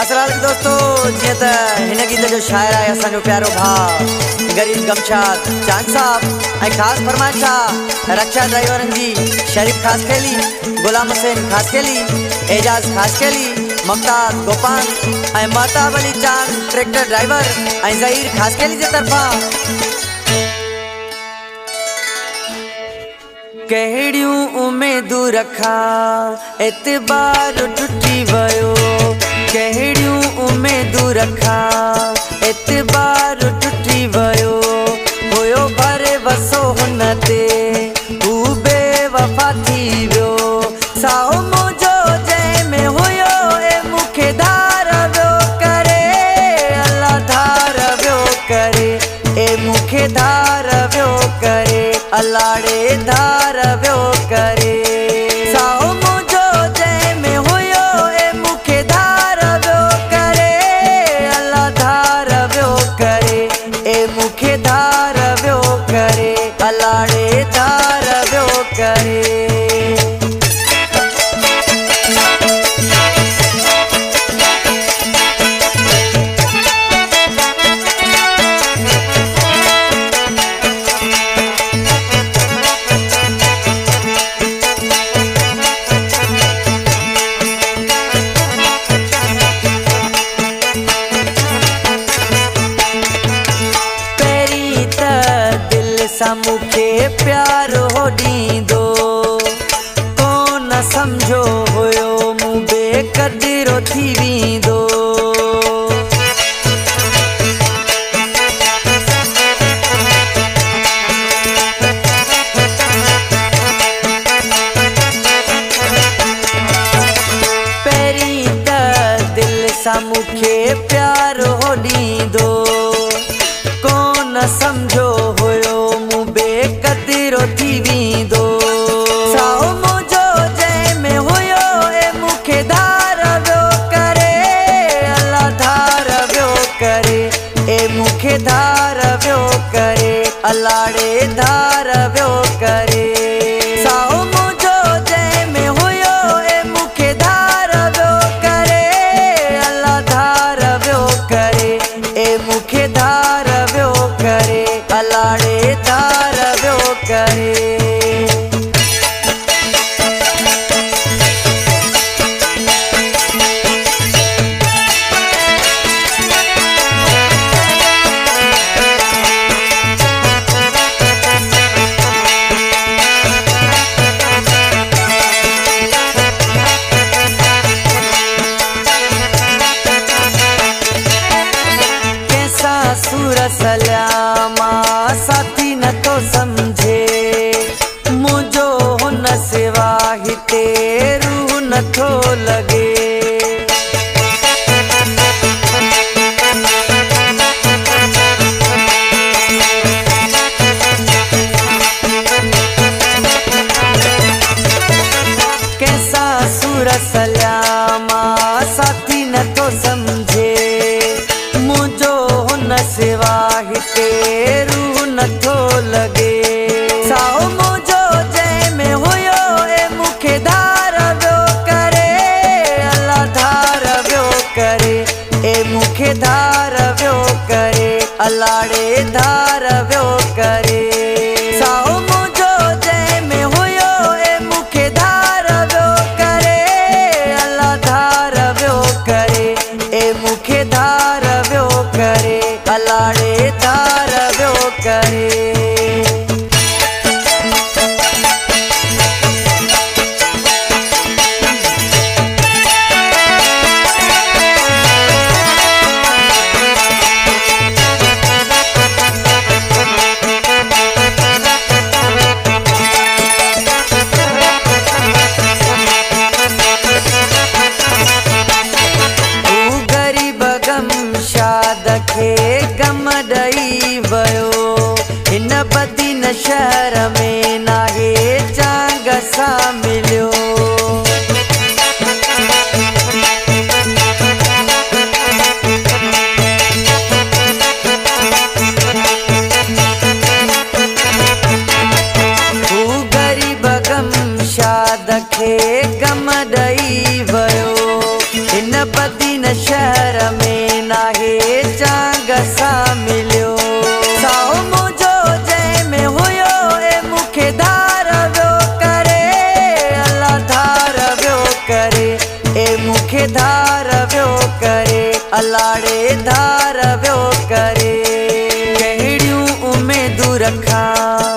असलाल दोस्तों जी त हिन गीत जो शायर है असो प्यारो भा गरीब गमशाद चांद साहब ऐं ख़ास फरमाइश रक्षा ड्राइवरन जी शरीफ खास खेली गुलाम हुसैन खास खेली एजाज खास खेली ममताज गोपान ऐं महताब अली चांद ट्रैक्टर ड्राइवर ऐं ज़हीर खास खेली जे तरफा कहिड़ियूं उम्मीदूं रखा एतबार टुटी वयो कहिड़ियूं उम्मीदूं रखा एतबार टुटी वयो हुयो भरे वसो हुन ते हू बेवफा थी वियो साहो मुंहिंजो जंहिंमें हुयो ए मूंखे धार वियो करे अल्लाह धार वियो करे ए मूंखे धार वियो करे अलाड़े धार वियो करे साहो मुंहिंजो जंहिंमें हुयो ए मूंखे धार वियो करे अल्लाह धार वियो करे ए मूंखे धार वियो करे अलाड़े धार वियो करे मूंखे प्यार हो ॾींदो कोन सम्झो हुयो मूं बेक़दरो थी वेंदो पहिरीं त दिलि सां मूंखे प्यार हो ॾींदो कोन सम्झो हुयो बेक़दरो थी वेंदो साहो मुंहिंजो जंहिंमें हुयो ए मूंखे धार वियो करे अल्लाह धार वियो करे ए मूंखे धार वियो करे अलाड़े धार वियो करे साहो मुंहिंजो जंहिंमें हुयो ए मूंखे धार वियो करे अल्लाह धार वियो करे ए मूंखे धार वियो करे अलाड़े धार वियो करे सूर सलामा साथी न तो समझे मुझो हुन सिवा हिते रूह न थो लगे कैसा सूर सलामा साथी न तो समझे मुझो सिवा हिते रूह नथो लगे साहो मुंहिंजो जंहिंमें हुयो ए मूंखे धार वियो करे अल्लाह धार वियो करे ए मूंखे धार वियो करे अलाड़े धार वियो करे साहो मुंहिंजो जंहिंमें हुयो ए मूंखे धार वियो करे अल्लाह धार वियो करे ए मूंखे धार वियो करे अलाड़े धार वियो करे हिन शहर में नाहे चांग सां मिलियो। साओ मुंहिंजो जंहिंमें हुयो ए मूंखे धार वियो करे, अल्लाह धार वियो करे, ए मूंखे धार वियो करे, अलाड़े धार वियो करे। कहिड़ियूं उमेदूं रखां